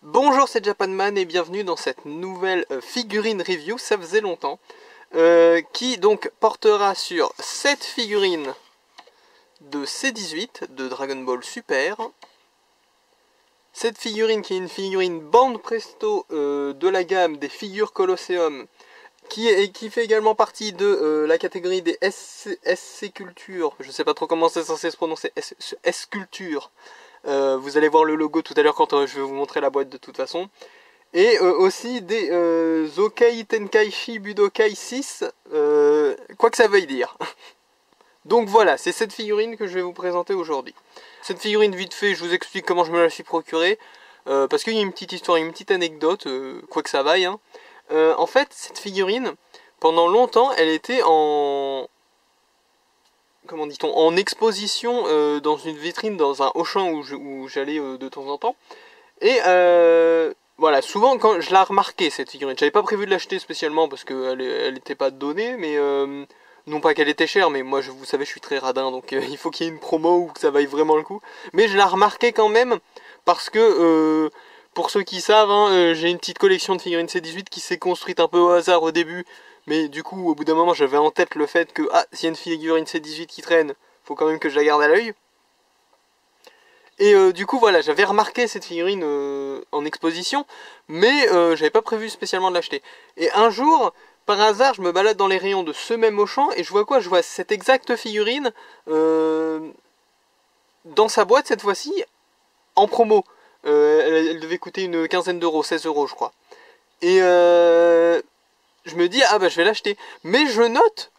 Bonjour, c'est Japanman et bienvenue dans cette nouvelle figurine review, ça faisait longtemps, qui donc portera sur cette figurine de C18 de Dragon Ball Super. Cette figurine qui est une figurine bande presto de la gamme des figures Colosseum, qui fait également partie de la catégorie des SC Culture, je sais pas trop comment c'est censé se prononcer, S Culture. Vous allez voir le logo tout à l'heure quand je vais vous montrer la boîte de toute façon. Et aussi des Zokai Tenkaichi Budokai 6, quoi que ça veuille dire. Donc voilà, c'est cette figurine que je vais vous présenter aujourd'hui. Cette figurine, vite fait, je vous explique comment je me la suis procurée. Parce qu'il y a une petite histoire, une petite anecdote, quoi que ça vaille. Hein. En fait, cette figurine, pendant longtemps, elle était en... comment dit-on, en exposition dans une vitrine, dans un Auchan où j'allais de temps en temps. Et voilà, souvent quand je la remarquais cette figurine, j'avais pas prévu de l'acheter spécialement parce qu'elle n'était pas donnée, mais non pas qu'elle était chère, mais moi vous savez je suis très radin, donc il faut qu'il y ait une promo ou que ça vaille vraiment le coup. Mais je la remarquais quand même parce que pour ceux qui savent, hein, j'ai une petite collection de figurines C18 qui s'est construite un peu au hasard au début, mais du coup au bout d'un moment j'avais en tête le fait que s'il y a une figurine C18 qui traîne, faut quand même que je la garde à l'œil. Et du coup voilà, j'avais remarqué cette figurine en exposition, mais j'avais pas prévu spécialement de l'acheter. Et un jour, par hasard, je me balade dans les rayons de ce même Auchan, et je vois quoi? Je vois cette exacte figurine dans sa boîte cette fois-ci, en promo. Elle devait coûter une quinzaine d'euros, 16 euros je crois. Et je me dis, ah bah je vais l'acheter. Mais je note,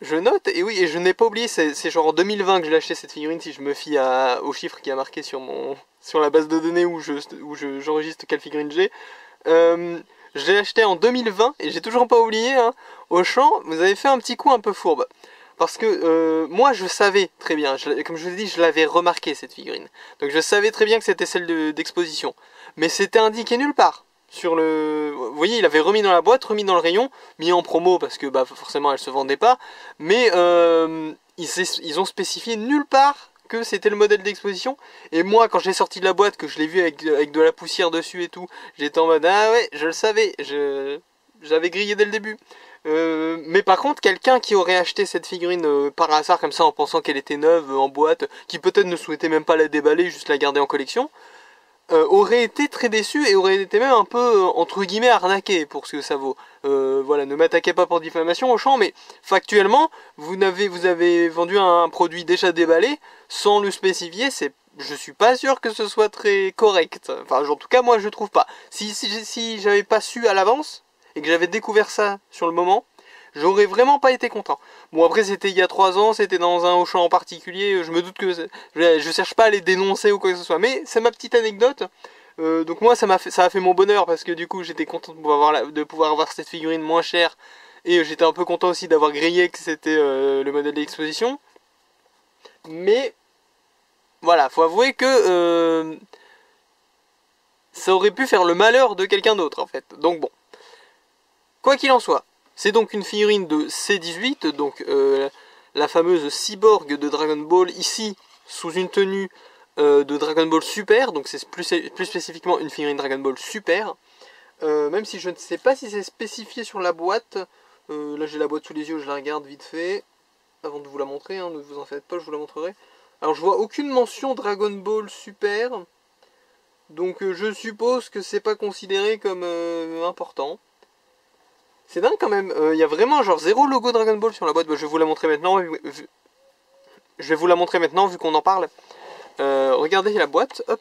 et oui, et je n'ai pas oublié, c'est genre en 2020 que je l'ai acheté cette figurine, si je me fie au chiffre qui a marqué sur la base de données où j'enregistre quelle figurine j'ai. Je l'ai acheté en 2020, et j'ai toujours pas oublié, hein, Auchan, vous avez fait un petit coup un peu fourbe. Parce que moi je savais très bien, comme je vous ai dit, je l'avais remarqué cette figurine. Donc je savais très bien que c'était celle d'exposition. Mais c'était indiqué nulle part. Vous voyez, il avait remis dans la boîte, remis dans le rayon, mis en promo parce que bah, forcément elle se vendait pas. Mais ils ont spécifié nulle part que c'était le modèle d'exposition. Et moi, quand j'ai sorti de la boîte, que je l'ai vu avec de la poussière dessus et tout, j'étais en mode ah ouais, je le savais, j'avais grillé dès le début. Mais par contre, quelqu'un qui aurait acheté cette figurine par hasard comme ça en pensant qu'elle était neuve en boîte, qui peut-être ne souhaitait même pas la déballer, juste la garder en collection, aurait été très déçu et aurait été même un peu entre guillemets arnaqué pour ce que ça vaut. Voilà, ne m'attaquez pas pour diffamation au champ, mais factuellement, vous avez vendu un produit déjà déballé sans le spécifier. Je suis pas sûr que ce soit très correct. Enfin, en tout cas, moi, je trouve pas. Si j'avais pas su à l'avance et que j'avais découvert ça sur le moment, j'aurais vraiment pas été content. Bon, après c'était il y a 3 ans, c'était dans un Auchan en particulier, je me doute que je cherche pas à les dénoncer ou quoi que ce soit, mais c'est ma petite anecdote. Donc moi ça a fait mon bonheur parce que du coup j'étais content de pouvoir avoir cette figurine moins chère, et j'étais un peu content aussi d'avoir grillé que c'était le modèle d'exposition. Mais voilà, faut avouer que ça aurait pu faire le malheur de quelqu'un d'autre en fait. Donc bon, quoi qu'il en soit, c'est donc une figurine de C18, donc la fameuse cyborg de Dragon Ball, ici sous une tenue de Dragon Ball Super, donc c'est plus spécifiquement une figurine Dragon Ball Super, même si je ne sais pas si c'est spécifié sur la boîte. Là j'ai la boîte sous les yeux, je la regarde vite fait, avant de vous la montrer, hein, ne vous en faites pas, je vous la montrerai. Alors je vois aucune mention Dragon Ball Super, donc je suppose que c'est pas considéré comme important. C'est dingue quand même, il y a vraiment genre zéro logo Dragon Ball sur la boîte. Bah, je vais vous la montrer maintenant, vu qu'on en parle. Regardez la boîte, hop.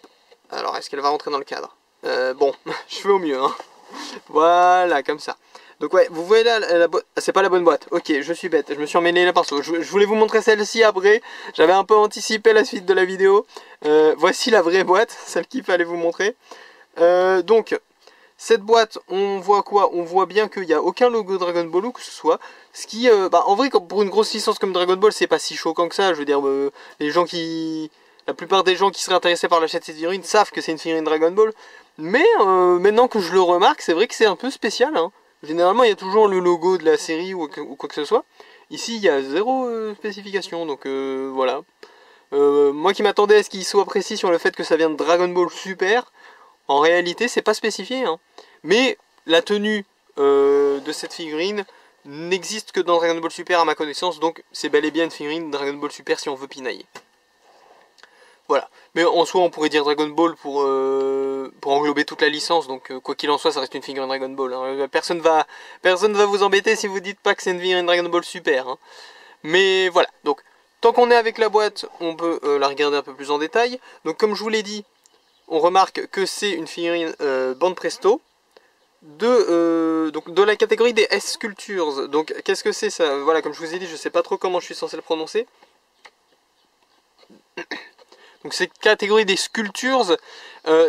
Alors est-ce qu'elle va rentrer dans le cadre? Bon, je fais au mieux, hein. Voilà, comme ça. Donc ouais, vous voyez là la boîte, c'est pas la bonne boîte. Ok, je suis bête, je me suis emmêlé là pinceau. Je voulais vous montrer celle-ci après, j'avais un peu anticipé la suite de la vidéo. Voici la vraie boîte, celle qu'il fallait vous montrer. Donc... Cette boîte, on voit quoi? On voit bien qu'il n'y a aucun logo Dragon Ball ou que ce soit. Ce qui, en vrai, pour une grosse licence comme Dragon Ball, c'est pas si choquant que ça. Je veux dire, la plupart des gens qui seraient intéressés par l'achat de cette figurine savent que c'est une figurine Dragon Ball. Mais maintenant que je le remarque, c'est vrai que c'est un peu spécial, hein. Généralement, il y a toujours le logo de la série ou quoi que ce soit. Ici, il y a zéro spécification, donc voilà. Moi qui m'attendais à ce qu'il soit précis sur le fait que ça vient de Dragon Ball Super, En réalité, c'est pas spécifié, hein. Mais la tenue de cette figurine n'existe que dans Dragon Ball Super à ma connaissance, donc c'est bel et bien une figurine Dragon Ball Super si on veut pinailler. Voilà. Mais en soi, on pourrait dire Dragon Ball pour englober toute la licence, donc quoi qu'il en soit, ça reste une figurine Dragon Ball, hein. Personne va vous embêter si vous dites pas que c'est une figurine Dragon Ball Super, hein. Mais voilà, donc tant qu'on est avec la boîte, on peut la regarder un peu plus en détail. Donc comme je vous l'ai dit, on remarque que c'est une figurine Bande Presto donc de la catégorie des S-Sculptures. Donc qu'est-ce que c'est ça? Voilà, comme je vous ai dit, je sais pas trop comment je suis censé le prononcer. Donc c'est catégorie des sculptures,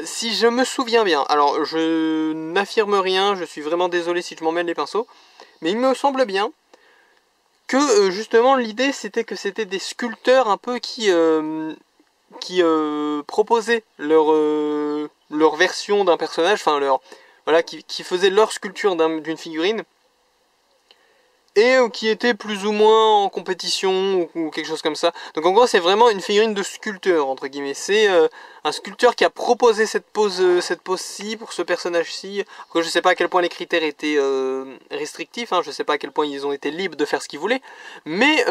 si je me souviens bien, alors je n'affirme rien, je suis vraiment désolé si je m'emmêle les pinceaux, mais il me semble bien que justement l'idée c'était que c'était des sculpteurs un peu qui proposaient leur version d'un personnage, enfin voilà, qui faisaient leur sculpture d'une figurine, et qui était plus ou moins en compétition ou quelque chose comme ça. Donc en gros c'est vraiment une figurine de sculpteur entre guillemets. C'est un sculpteur qui a proposé cette pose-ci pour ce personnage-ci. Je sais pas à quel point les critères étaient restrictifs, hein, je sais pas à quel point ils ont été libres de faire ce qu'ils voulaient, mais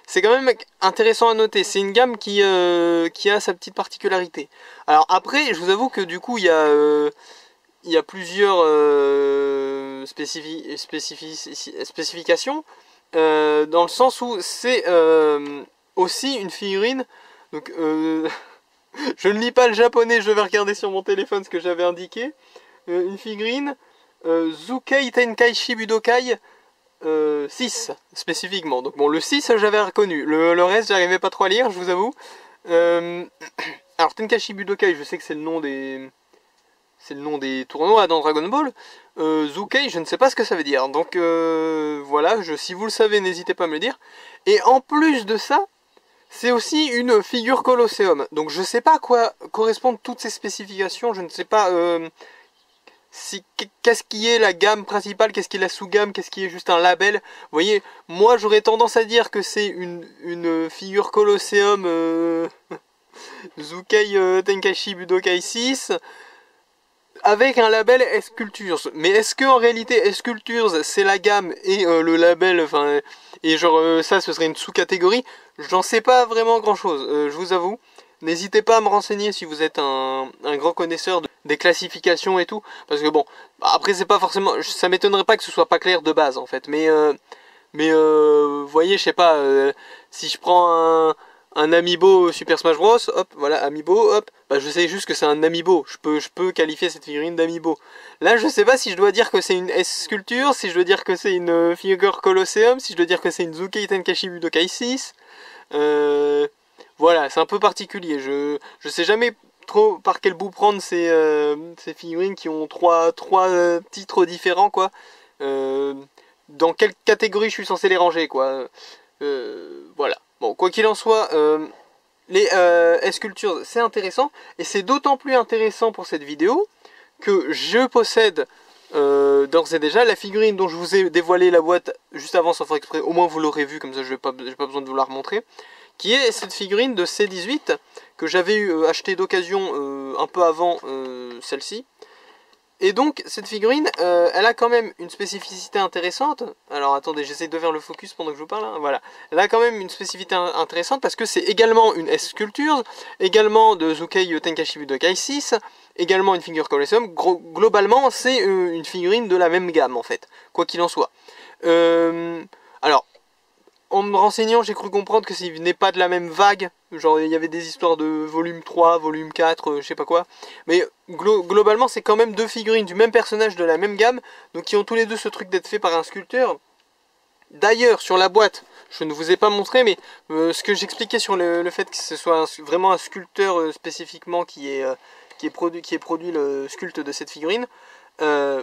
c'est quand même intéressant à noter. C'est une gamme qui a sa petite particularité. Alors après, je vous avoue que du coup il y a plusieurs spécifications, dans le sens où c'est aussi une figurine, donc je ne lis pas le japonais, je vais regarder sur mon téléphone ce que j'avais indiqué, une figurine Zukei Tenkaichi Budokai 6 spécifiquement. Donc bon, le 6 j'avais reconnu, le reste j'arrivais pas trop à lire, je vous avoue. Alors Tenkaichi Budokai, je sais que c'est le nom des tournois dans Dragon Ball. Zukei, je ne sais pas ce que ça veut dire. Donc voilà, si vous le savez, n'hésitez pas à me le dire. Et en plus de ça, c'est aussi une figure Colosseum. Donc je ne sais pas à quoi correspondent toutes ces spécifications. Je ne sais pas qu'est-ce qui est la gamme principale, qu'est-ce qui est la sous-gamme, qu'est-ce qui est juste un label. Vous voyez, moi j'aurais tendance à dire que c'est une figure Colosseum Zukei Tenkaichi Budokai 6 avec un label S-Sculptures. Mais est-ce que en réalité S-Sculptures c'est la gamme et le label, enfin, et genre ça ce serait une sous-catégorie? J'en sais pas vraiment grand chose, je vous avoue. N'hésitez pas à me renseigner si vous êtes un grand connaisseur des classifications et tout, parce que bon, après c'est pas forcément, ça m'étonnerait pas que ce soit pas clair de base en fait, mais vous voyez, je sais pas, si je prends un Amiibo Super Smash Bros, hop, voilà, Amiibo, hop, bah je sais juste que c'est un Amiibo, je peux qualifier cette figurine d'Amiibo. Là je sais pas si je dois dire que c'est une S-Sculpture, si je dois dire que c'est une figure Colosseum, si je dois dire que c'est une Zukei Tenkaichi Budokai 6, voilà, c'est un peu particulier, je sais jamais trop par quel bout prendre ces figurines qui ont trois titres différents, quoi. Dans quelle catégorie je suis censé les ranger, quoi. Voilà. Bon, quoi qu'il en soit, les S-Sculptures, c'est intéressant. Et c'est d'autant plus intéressant pour cette vidéo que je possède d'ores et déjà la figurine dont je vous ai dévoilé la boîte juste avant sans faire exprès. Au moins vous l'aurez vu, comme ça j'ai pas besoin de vous la remontrer. Qui est cette figurine de C18 que j'avais acheté d'occasion un peu avant celle-ci. Et donc cette figurine, elle a quand même une spécificité intéressante. Alors attendez, j'essaie de faire le focus pendant que je vous parle, hein. Voilà. Elle a quand même une spécificité intéressante parce que c'est également une S-Sculpture, également de Zukei Tenkaichi Budokai 6, également une figure Colosseum. Globalement, c'est une figurine de la même gamme en fait, quoi qu'il en soit. Alors, en me renseignant, j'ai cru comprendre que s'il venait pas de la même vague, genre il y avait des histoires de volume 3, volume 4, je sais pas quoi, mais globalement c'est quand même deux figurines du même personnage de la même gamme, donc qui ont tous les deux ce truc d'être fait par un sculpteur. D'ailleurs, sur la boîte, je ne vous ai pas montré, mais ce que j'expliquais sur le fait que ce soit vraiment un sculpteur spécifiquement qui ait produit le sculpte de cette figurine,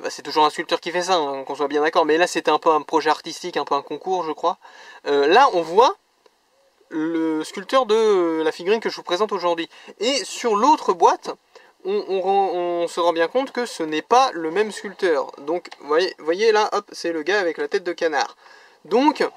c'est toujours un sculpteur qui fait ça, hein, qu'on soit bien d'accord, mais là c'était un peu un projet artistique, un peu un concours je crois. Là on voit le sculpteur de la figurine que je vous présente aujourd'hui. Et sur l'autre boîte, on se rend bien compte que ce n'est pas le même sculpteur. Donc voyez là, hop, c'est le gars avec la tête de canard. Donc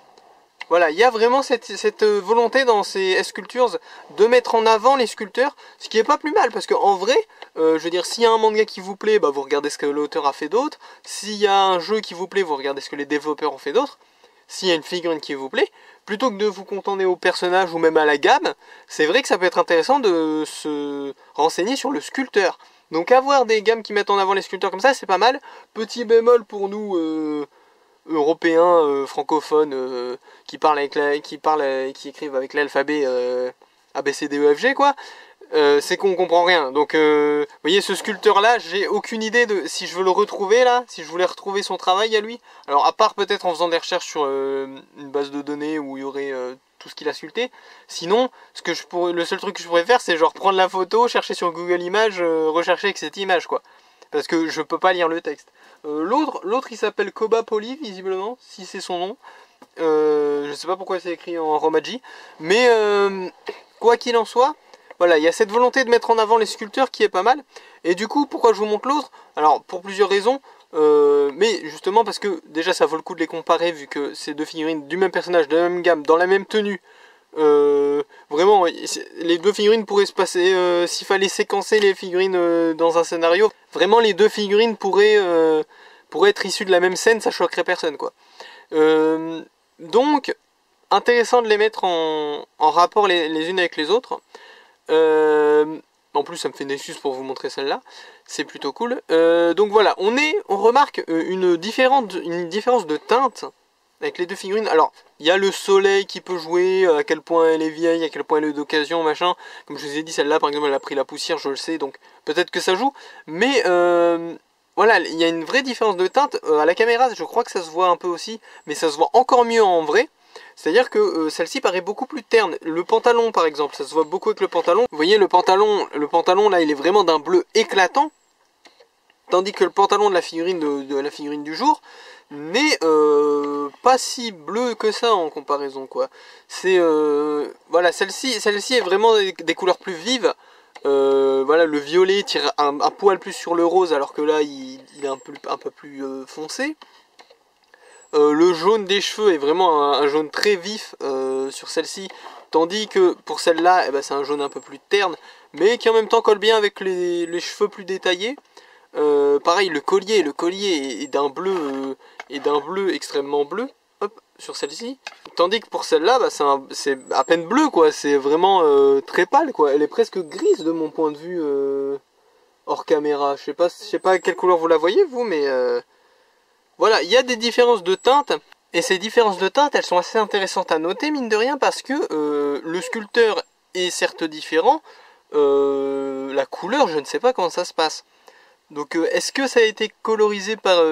Voilà, il y a vraiment cette volonté dans ces S-Cultures de mettre en avant les sculpteurs, ce qui est pas plus mal, parce qu'en vrai, je veux dire, s'il y a un manga qui vous plaît, bah vous regardez ce que l'auteur a fait d'autre. S'il y a un jeu qui vous plaît, vous regardez ce que les développeurs ont fait d'autre. S'il y a une figurine qui vous plaît, plutôt que de vous contenter au personnage ou même à la gamme, c'est vrai que ça peut être intéressant de se renseigner sur le sculpteur. Donc avoir des gammes qui mettent en avant les sculpteurs comme ça, c'est pas mal. Petit bémol pour nous européens, francophones, qui qui écrivent avec l'alphabet A, B, C, D, E, F, G, quoi. C'est qu'on comprend rien. Donc, vous voyez, ce sculpteur-là, j'ai aucune idée de si je veux le retrouver là, si je voulais retrouver son travail à lui. Alors, à part peut-être en faisant des recherches sur une base de données où il y aurait tout ce qu'il a sculpté. Sinon, le seul truc que je pourrais faire, c'est genre prendre la photo, chercher sur Google Images, rechercher avec cette image, quoi. Parce que je peux pas lire le texte. L'autre, il s'appelle Koba Poly, visiblement, si c'est son nom. Je sais pas pourquoi c'est écrit en romaji. Mais, quoi qu'il en soit, voilà, il y a cette volonté de mettre en avant les sculpteurs qui est pas mal. Et du coup, pourquoi je vous montre l'autre? Alors, pour plusieurs raisons. Mais justement parce que déjà ça vaut le coup de les comparer vu que c'est deux figurines du même personnage, de la même gamme, dans la même tenue. Vraiment, les deux figurines pourraient se passer, s'il fallait séquencer les figurines dans un scénario, vraiment les deux figurines pourraient être issues de la même scène, ça choquerait personne, quoi. Donc, intéressant de les mettre en rapport les unes avec les autres. En plus, ça me fait une excuse pour vous montrer celle-là. C'est plutôt cool. Donc voilà, on remarque une différence de teinte avec les deux figurines. Alors, il y a le soleil qui peut jouer, à quel point elle est vieille, à quel point elle est d'occasion, machin. Comme je vous ai dit, celle-là, par exemple, elle a pris la poussière, je le sais, donc peut-être que ça joue. Mais voilà, il y a une vraie différence de teinte. À la caméra, je crois que ça se voit un peu aussi, mais ça se voit encore mieux en vrai. C'est-à-dire que celle-ci paraît beaucoup plus terne. Le pantalon, par exemple, ça se voit beaucoup avec le pantalon. Vous voyez, le pantalon là, il est vraiment d'un bleu éclatant. Tandis que le pantalon de la figurine du jour n'est pas si bleu que ça en comparaison, quoi. C'est voilà, celle-ci est vraiment des couleurs plus vives. Voilà, le violet tire un poil plus sur le rose, alors que là, il est un peu plus foncé. Le jaune des cheveux est vraiment un jaune très vif sur celle-ci, tandis que pour celle-là, eh ben, c'est un jaune un peu plus terne, mais qui en même temps colle bien avec les cheveux plus détaillés. Pareil, le collier est d'un bleu extrêmement bleu, hop, sur celle-ci. Tandis que pour celle-là, bah, c'est à peine bleu, quoi. C'est vraiment très pâle, quoi. Elle est presque grise de mon point de vue hors caméra. Je sais pas à quelle couleur vous la voyez, vous, mais voilà, il y a des différences de teinte. Et ces différences de teinte, elles sont assez intéressantes à noter, mine de rien, parce que le sculpteur est certes différent. La couleur, je ne sais pas comment ça se passe. Donc est-ce que ça a été colorisé par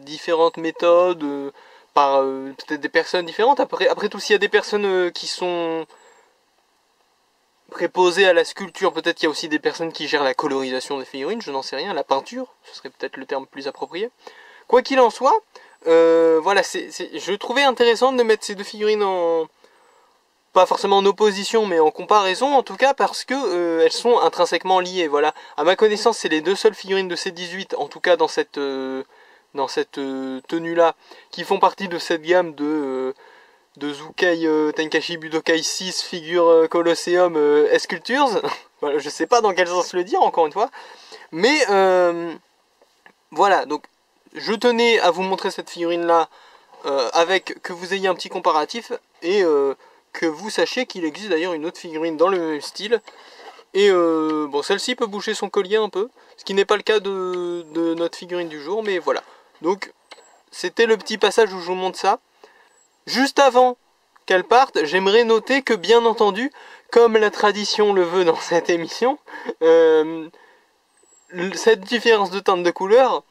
différentes méthodes, par peut-être des personnes différentes? Après tout, s'il y a des personnes qui sont préposées à la sculpture, peut-être qu'il y a aussi des personnes qui gèrent la colorisation des figurines, je n'en sais rien, la peinture, ce serait peut-être le terme plus approprié. Quoi qu'il en soit, voilà, je trouvais intéressant de mettre ces deux figurines pas forcément en opposition, mais en comparaison en tout cas, parce que elles sont intrinsèquement liées. Voilà, à ma connaissance, c'est les deux seules figurines de C18, en tout cas dans cette tenue-là, qui font partie de cette gamme de Zukai Tenkashi Budokai 6 figure Colosseum S-Cultures. Voilà, je sais pas dans quel sens le dire, encore une fois. Mais voilà, donc je tenais à vous montrer cette figurine-là, avec que vous ayez un petit comparatif, et que vous sachiez qu'il existe d'ailleurs une autre figurine dans le même style. Et bon, celle-ci peut bouger son collier un peu, ce qui n'est pas le cas de notre figurine du jour, mais voilà. Donc, c'était le petit passage où je vous montre ça. Juste avant qu'elle parte, j'aimerais noter que, bien entendu, comme la tradition le veut dans cette émission, cette différence de teinte de couleur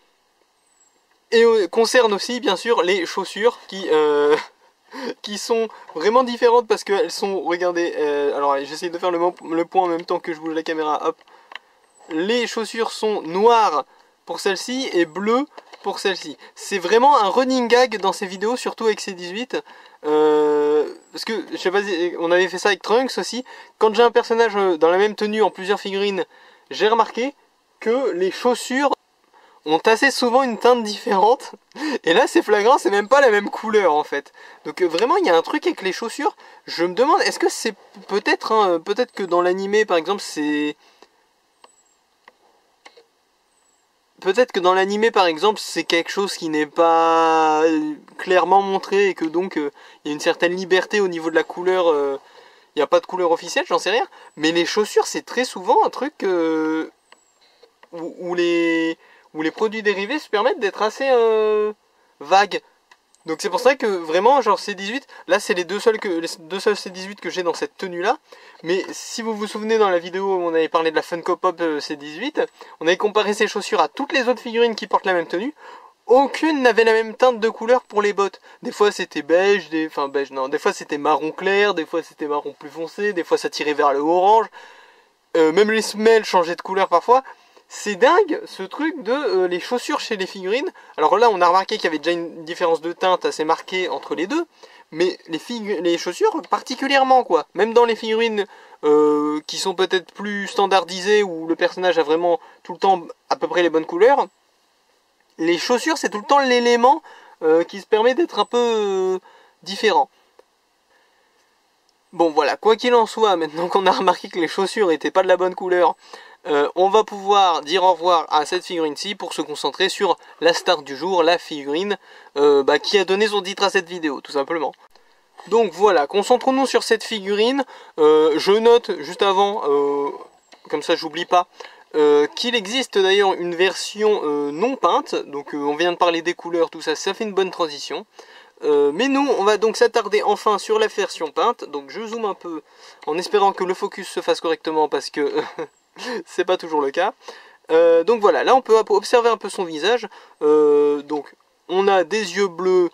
concerne aussi, bien sûr, les chaussures qui sont vraiment différentes parce qu'elles sont, regardez, alors j'essaie de faire le point en même temps que je bouge la caméra, hop. Les chaussures sont noires pour celle-ci et bleues pour celle-ci. C'est vraiment un running gag dans ces vidéos, surtout avec ces 18. Parce que, je sais pas, on avait fait ça avec Trunks aussi. Quand j'ai un personnage dans la même tenue en plusieurs figurines, j'ai remarqué que les chaussures ont assez souvent une teinte différente. Et là c'est flagrant, c'est même pas la même couleur en fait. Donc vraiment il y a un truc avec les chaussures. Je me demande, est-ce que c'est peut-être, hein, peut-être que dans l'animé par exemple c'est... Peut-être que dans l'animé par exemple c'est quelque chose qui n'est pas clairement montré et que donc il y a une certaine liberté au niveau de la couleur. Il n'y a pas de couleur officielle, j'en sais rien. Mais les chaussures c'est très souvent un truc où les produits dérivés se permettent d'être assez vagues. Donc c'est pour ça que vraiment genre C18, là c'est les deux seuls C18 que j'ai dans cette tenue là. Mais si vous vous souvenez dans la vidéo où on avait parlé de la Funko Pop C18, on avait comparé ces chaussures à toutes les autres figurines qui portent la même tenue. Aucune n'avait la même teinte de couleur pour les bottes. Des fois c'était beige, des fois c'était marron clair, des fois c'était marron plus foncé, des fois ça tirait vers le orange. Même les semelles changeaient de couleur parfois. C'est dingue ce truc de les chaussures chez les figurines. Alors là on a remarqué qu'il y avait déjà une différence de teinte assez marquée entre les deux. Mais les chaussures particulièrement quoi. Même dans les figurines qui sont peut-être plus standardisées où le personnage a vraiment tout le temps à peu près les bonnes couleurs. Les chaussures c'est tout le temps l'élément qui se permet d'être un peu différent. Bon voilà, quoi qu'il en soit, maintenant qu'on a remarqué que les chaussures n'étaient pas de la bonne couleur, on va pouvoir dire au revoir à cette figurine-ci pour se concentrer sur la star du jour, la figurine qui a donné son titre à cette vidéo, tout simplement. Donc voilà, concentrons-nous sur cette figurine. Je note juste avant, comme ça j'oublie pas, qu'il existe d'ailleurs une version non peinte. Donc on vient de parler des couleurs, tout ça, ça fait une bonne transition. Mais nous, on va donc s'attarder enfin sur la version peinte. Donc je zoome un peu en espérant que le focus se fasse correctement parce que c'est pas toujours le cas. Donc voilà, là on peut observer un peu son visage. Donc on a des yeux bleus,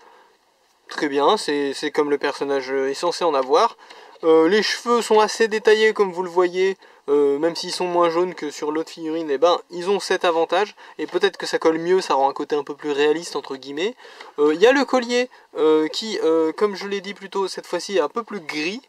très bien, c'est comme le personnage est censé en avoir. Les cheveux sont assez détaillés comme vous le voyez, même s'ils sont moins jaunes que sur l'autre figurine, et ben ils ont cet avantage, et peut-être que ça colle mieux, ça rend un côté un peu plus réaliste entre guillemets. Il y a le collier qui, comme je l'ai dit plus tôt, cette fois-ci est un peu plus gris,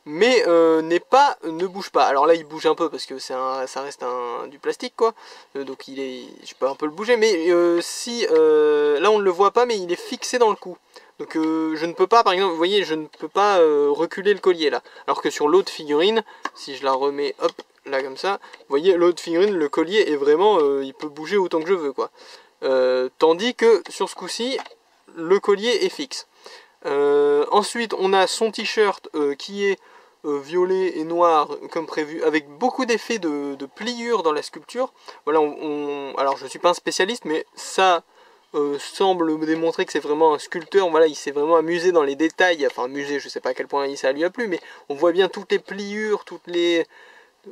mais ne bouge pas. Alors là il bouge un peu parce que ça reste du plastique quoi, donc je peux un peu le bouger, mais là on ne le voit pas, mais il est fixé dans le cou. Donc je ne peux pas, par exemple, vous voyez, je ne peux pas reculer le collier là. Alors que sur l'autre figurine, si je la remets, hop, là comme ça, vous voyez, l'autre figurine, le collier est vraiment, il peut bouger autant que je veux, quoi. Tandis que sur ce coup-ci, le collier est fixe. Ensuite, on a son t-shirt qui est violet et noir comme prévu, avec beaucoup d'effets de pliure dans la sculpture. Voilà, alors je suis pas un spécialiste, mais ça... semble démontrer que c'est vraiment un sculpteur. Voilà, il s'est vraiment amusé dans les détails, enfin amusé, je sais pas à quel point ça lui a plu, mais on voit bien toutes les pliures,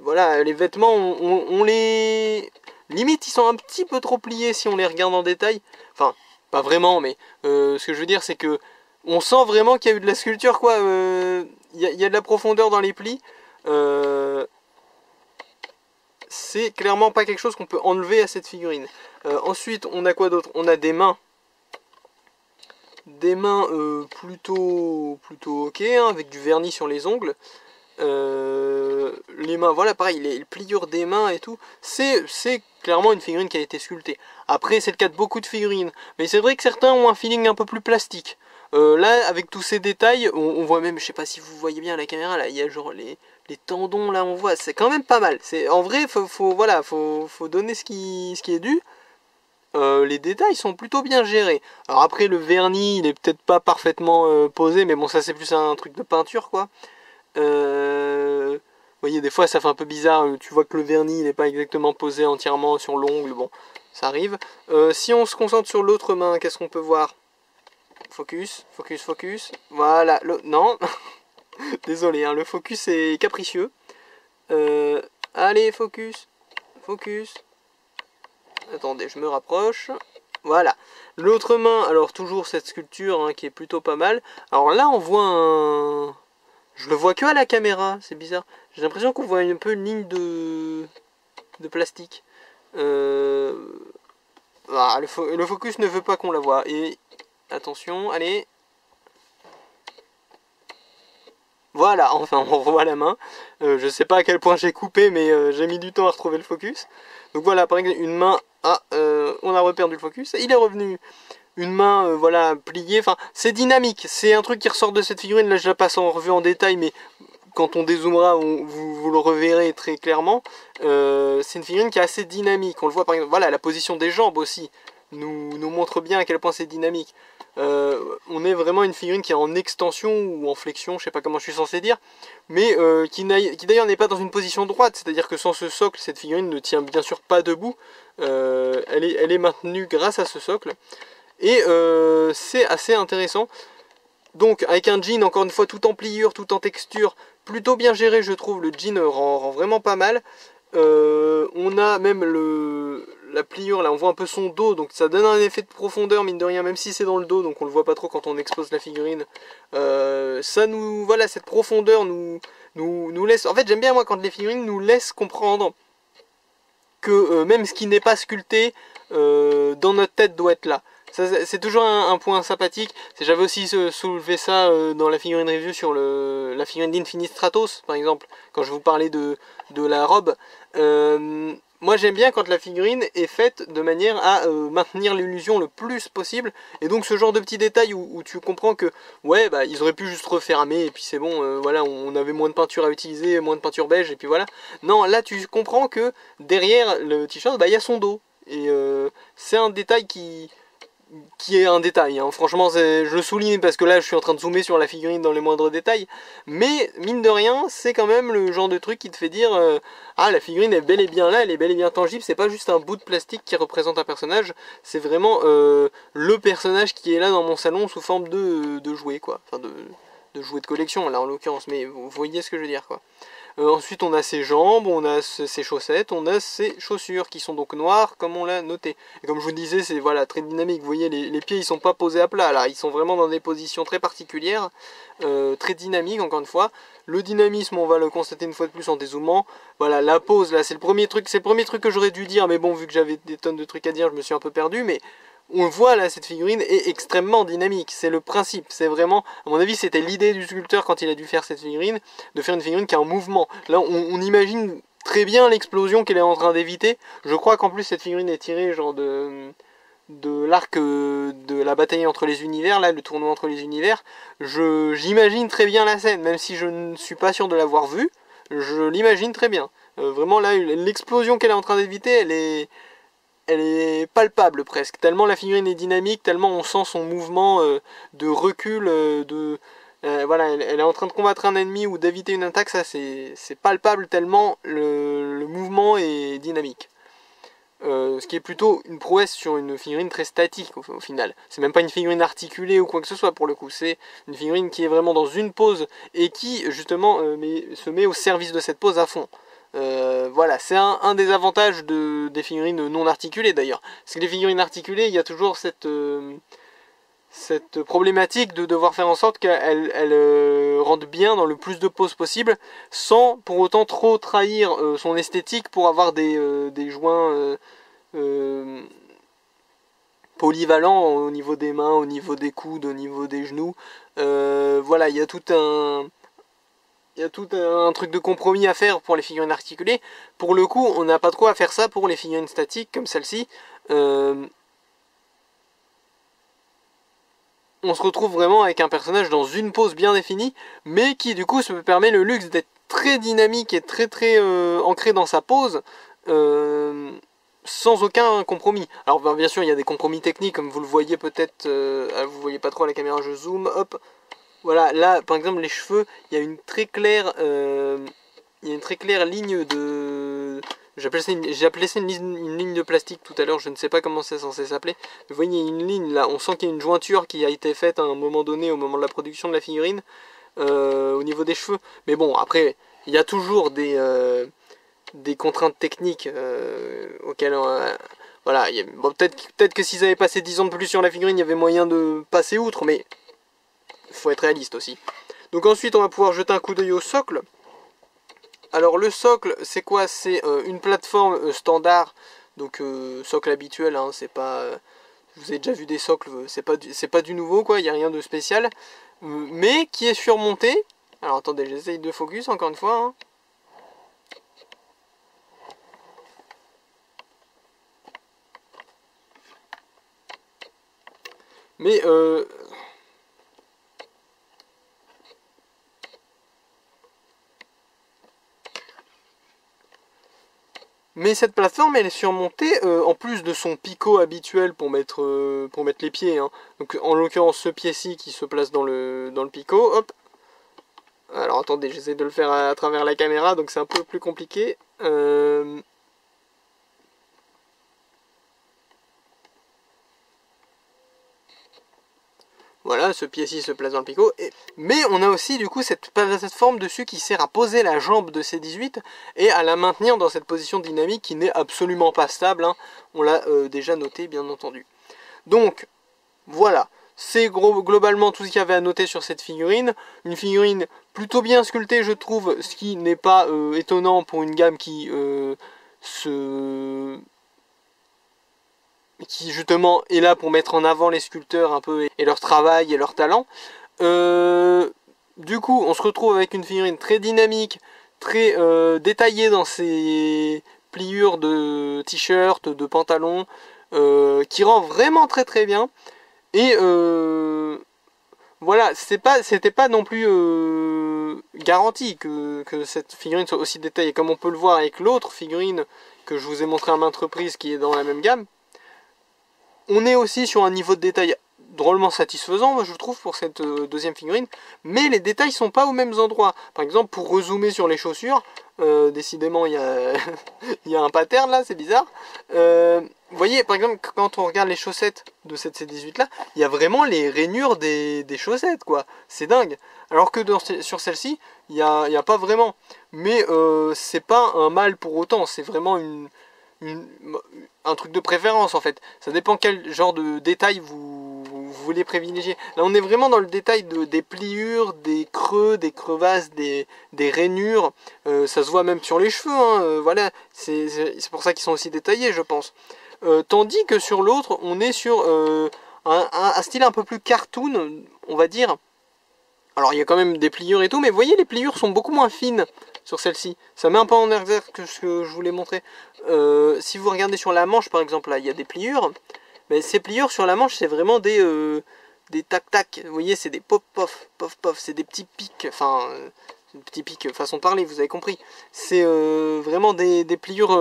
voilà, les vêtements, on les... Limite, ils sont un petit peu trop pliés si on les regarde en détail. Enfin, pas vraiment, mais ce que je veux dire, c'est que on sent vraiment qu'il y a eu de la sculpture, quoi. Il y a de la profondeur dans les plis. C'est clairement pas quelque chose qu'on peut enlever à cette figurine. Ensuite, on a quoi d'autre? On a des mains. Des mains plutôt ok, hein, avec du vernis sur les ongles. Les mains, voilà, pareil, les pliures des mains et tout. C'est clairement une figurine qui a été sculptée. Après, c'est le cas de beaucoup de figurines. Mais c'est vrai que certains ont un feeling un peu plus plastique. Là, avec tous ces détails, on voit même, je sais pas si vous voyez bien à la caméra, là, il y a genre les tendons, là, on voit, c'est quand même pas mal. En vrai, faut donner ce qui est dû. Les détails sont plutôt bien gérés. Alors après, le vernis, il est peut-être pas parfaitement posé, mais bon, ça c'est plus un truc de peinture, quoi. Vous voyez, des fois, ça fait un peu bizarre. Tu vois que le vernis, il n'est pas exactement posé entièrement sur l'ongle. Bon, ça arrive. Si on se concentre sur l'autre main, qu'est-ce qu'on peut voir? Focus, focus, focus. Voilà, non. Désolé, hein, le focus est capricieux. Allez, focus, focus. Attendez, je me rapproche. Voilà. L'autre main, alors toujours cette sculpture hein, qui est plutôt pas mal. Alors là, on voit un... Je le vois que à la caméra, c'est bizarre. J'ai l'impression qu'on voit un peu une ligne de plastique. Voilà, le focus ne veut pas qu'on la voie. Et attention, allez. Voilà, enfin on revoit la main. Je sais pas à quel point j'ai coupé, mais j'ai mis du temps à retrouver le focus. Donc voilà, par exemple, une main on a reperdu le focus, il est revenu une main voilà pliée, enfin c'est dynamique, c'est un truc qui ressort de cette figurine, là je la passe en revue en détail, mais quand on dézoomera, vous le reverrez très clairement. C'est une figurine qui est assez dynamique. On le voit par exemple, voilà, la position des jambes aussi nous montre bien à quel point c'est dynamique. On est vraiment une figurine qui est en extension ou en flexion, je sais pas comment je suis censé dire, mais qui d'ailleurs n'est pas dans une position droite, c'est-à-dire que sans ce socle, cette figurine ne tient bien sûr pas debout. Elle est maintenue grâce à ce socle. Et c'est assez intéressant. Donc avec un jean, encore une fois, tout en pliure, tout en texture, plutôt bien géré je trouve, le jean rend vraiment pas mal. On a même la pliure, là on voit un peu son dos, donc ça donne un effet de profondeur mine de rien, même si c'est dans le dos, donc on le voit pas trop quand on expose la figurine. Ça nous, voilà, cette profondeur nous laisse, en fait j'aime bien moi quand les figurines nous laissent comprendre que même ce qui n'est pas sculpté dans notre tête doit être là. C'est toujours un point sympathique. J'avais aussi soulevé ça dans la figurine review sur la figurine d'Infinite Stratos par exemple, quand je vous parlais de la robe. Moi j'aime bien quand la figurine est faite de manière à maintenir l'illusion le plus possible. Et donc ce genre de petits détails où tu comprends que ouais bah ils auraient pu juste refermer et puis c'est bon, voilà, on avait moins de peinture à utiliser, moins de peinture beige et puis voilà. Non, là tu comprends que derrière le t-shirt bah il y a son dos. Et c'est un détail qui est un détail, hein. Franchement je le souligne parce que là je suis en train de zoomer sur la figurine dans les moindres détails, mais mine de rien c'est quand même le genre de truc qui te fait dire ah la figurine est bel et bien là, elle est bel et bien tangible, c'est pas juste un bout de plastique qui représente un personnage, c'est vraiment le personnage qui est là dans mon salon sous forme de jouet quoi, enfin de jouet de collection là en l'occurrence, mais vous voyez ce que je veux dire quoi. Ensuite on a ses jambes, on a ses chaussettes, on a ses chaussures qui sont donc noires comme on l'a noté. Et comme je vous disais, c'est voilà, très dynamique, vous voyez les pieds ils sont pas posés à plat là, ils sont vraiment dans des positions très particulières, très dynamiques encore une fois. Le dynamisme on va le constater une fois de plus en dézoomant. Voilà, la pose là c'est le premier truc que j'aurais dû dire, mais bon vu que j'avais des tonnes de trucs à dire je me suis un peu perdu, mais on le voit là, cette figurine est extrêmement dynamique, c'est le principe, c'est vraiment, à mon avis c'était l'idée du sculpteur quand il a dû faire cette figurine, de faire une figurine qui a un mouvement. Là on imagine très bien l'explosion qu'elle est en train d'éviter. Je crois qu'en plus cette figurine est tirée genre de l'arc de la bataille entre les univers, là le tournoi entre les univers. J'imagine très bien la scène, même si je ne suis pas sûr de l'avoir vue, je l'imagine très bien. Vraiment là, l'explosion qu'elle est en train d'éviter, elle est palpable presque, tellement la figurine est dynamique, tellement on sent son mouvement de recul, voilà, elle est en train de combattre un ennemi ou d'éviter une attaque, ça c'est palpable tellement le mouvement est dynamique. Ce qui est plutôt une prouesse sur une figurine très statique au final. C'est même pas une figurine articulée ou quoi que ce soit pour le coup, c'est une figurine qui est vraiment dans une pose et qui justement se met au service de cette pose à fond. Voilà, c'est un des avantages des figurines non articulées d'ailleurs. Parce que les figurines articulées, il y a toujours cette problématique de devoir faire en sorte qu'elles rentrent bien dans le plus de poses possible, sans pour autant trop trahir son esthétique pour avoir des joints polyvalents au niveau des mains, au niveau des coudes, au niveau des genoux. Voilà, il y a tout un truc de compromis à faire pour les figurines articulées. Pour le coup, on n'a pas trop à faire ça pour les figurines statiques comme celle-ci. On se retrouve vraiment avec un personnage dans une pose bien définie, mais qui du coup se permet le luxe d'être très dynamique et très ancré dans sa pose, sans aucun compromis. Alors bien sûr il y a des compromis techniques, comme vous le voyez peut-être, vous voyez pas trop à la caméra, je zoome, hop. Voilà, là par exemple les cheveux, il y a une très claire ligne de... J'appelais ça une ligne de plastique tout à l'heure, je ne sais pas comment c'est censé s'appeler. Vous voyez, il y a une ligne là, on sent qu'il y a une jointure qui a été faite à un moment donné, au moment de la production de la figurine, au niveau des cheveux. Mais bon, après, il y a toujours des contraintes techniques auxquelles... voilà, bon, peut-être que s'ils avaient passé 10 ans de plus sur la figurine, il y avait moyen de passer outre, mais il faut être réaliste aussi. Donc ensuite, on va pouvoir jeter un coup d'œil au socle. Alors le socle, c'est quoi? C'est une plateforme standard, donc socle habituel, hein, c'est pas... vous avez déjà vu des socles, c'est pas du nouveau quoi, il n'y a rien de spécial, mais qui est surmonté. Alors attendez, j'essaye de focus encore une fois, hein. Mais cette plateforme, elle est surmontée, en plus de son picot habituel pour mettre les pieds. Hein. Donc en l'occurrence ce pied-ci qui se place dans le picot. Hop. Alors attendez, j'essaie de le faire à travers la caméra, donc c'est un peu plus compliqué. Voilà, ce pied-ci se place dans le picot. Mais on a aussi du coup cette plateforme dessus qui sert à poser la jambe de C18 et à la maintenir dans cette position dynamique qui n'est absolument pas stable. Hein. On l'a déjà noté, bien entendu. Donc, voilà. C'est globalement tout ce qu'il y avait à noter sur cette figurine. Une figurine plutôt bien sculptée, je trouve, ce qui n'est pas étonnant pour une gamme qui justement est là pour mettre en avant les sculpteurs un peu et leur travail et leur talent. Du coup, on se retrouve avec une figurine très dynamique, très détaillée dans ses pliures de t-shirt, de pantalon, qui rend vraiment très très bien. Et voilà, c'était pas non plus garanti que cette figurine soit aussi détaillée, comme on peut le voir avec l'autre figurine que je vous ai montré à maintes reprises qui est dans la même gamme. On est aussi sur un niveau de détail drôlement satisfaisant, moi je trouve, pour cette deuxième figurine, mais les détails sont pas aux mêmes endroits. Par exemple, pour rezoomer sur les chaussures, décidément il y a, il y a un pattern là, c'est bizarre. Vous voyez, par exemple, quand on regarde les chaussettes de cette C18 là, il y a vraiment les rainures des chaussettes, quoi. C'est dingue. Alors que sur celle-ci, il n'y a pas vraiment. Mais c'est pas un mal pour autant, c'est vraiment un truc de préférence en fait. Ça dépend quel genre de détail vous voulez privilégier. Là on est vraiment dans le détail des pliures, des creux, des crevasses, des rainures. Ça se voit même sur les cheveux. Hein. Voilà, c'est pour ça qu'ils sont aussi détaillés, je pense. Tandis que sur l'autre, on est sur un style un peu plus cartoon, on va dire. Alors il y a quand même des pliures et tout, mais vous voyez les pliures sont beaucoup moins fines sur celle-ci. Ça met un peu en exergue que ce que je voulais montrer. Si vous regardez sur la manche par exemple, là il y a des pliures. Mais ces pliures sur la manche c'est vraiment des tac-tac. Vous voyez, c'est des pop-pof, pof-pof, c'est des petits pics. Enfin, petits pics façon de parler, vous avez compris. C'est vraiment des pliures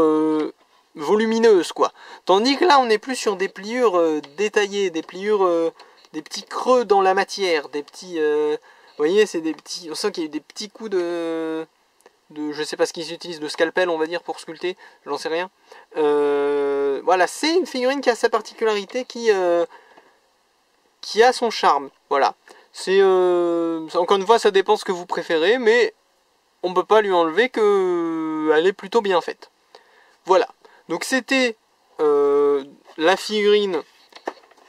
volumineuses quoi. Tandis que là on est plus sur des pliures détaillées, des pliures, des petits creux dans la matière, des petits... vous voyez, c'est des petits... On sent qu'il y a eu des petits coups je sais pas ce qu'ils utilisent, de scalpel on va dire pour sculpter, j'en sais rien. Voilà, c'est une figurine qui a sa particularité, qui a son charme. Voilà. C'est encore une fois, ça dépend ce que vous préférez, mais on peut pas lui enlever qu'elle est plutôt bien faite. Voilà. Donc c'était la figurine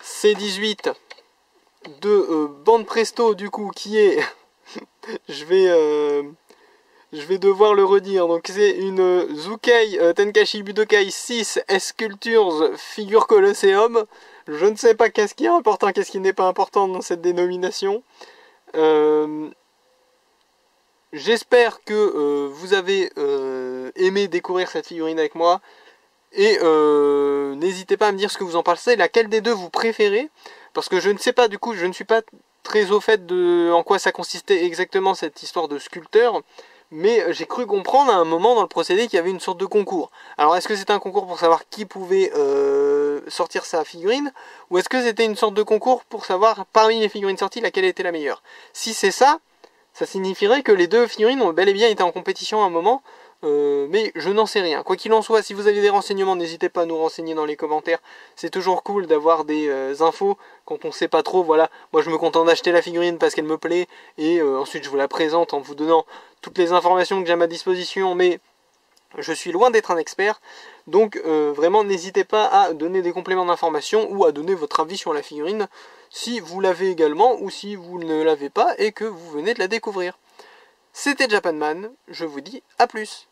C18 de Bande Presto du coup qui est je vais devoir le redire, donc c'est une Zukei Tenkaichi Budokai 6 S-Cultures figure Colosseum. Je ne sais pas qu'est-ce qui est important, qu'est-ce qui n'est pas important dans cette dénomination. J'espère que vous avez aimé découvrir cette figurine avec moi. Et n'hésitez pas à me dire ce que vous en pensez, laquelle des deux vous préférez. Parce que je ne sais pas, du coup, je ne suis pas très au fait de en quoi ça consistait exactement cette histoire de sculpteur. Mais j'ai cru comprendre à un moment dans le procédé qu'il y avait une sorte de concours. Alors est-ce que c'était un concours pour savoir qui pouvait sortir sa figurine, ou est-ce que c'était une sorte de concours pour savoir parmi les figurines sorties laquelle était la meilleure? Si c'est ça, ça signifierait que les deux figurines ont bel et bien été en compétition à un moment, mais je n'en sais rien. Quoi qu'il en soit, si vous avez des renseignements, n'hésitez pas à nous renseigner dans les commentaires. C'est toujours cool d'avoir des infos quand on sait pas trop. Voilà, moi je me contente d'acheter la figurine parce qu'elle me plaît, et ensuite je vous la présente en vous donnant toutes les informations que j'ai à ma disposition, mais je suis loin d'être un expert. Donc vraiment n'hésitez pas à donner des compléments d'information ou à donner votre avis sur la figurine si vous l'avez également ou si vous ne l'avez pas et que vous venez de la découvrir. C'était Japanman, je vous dis à plus.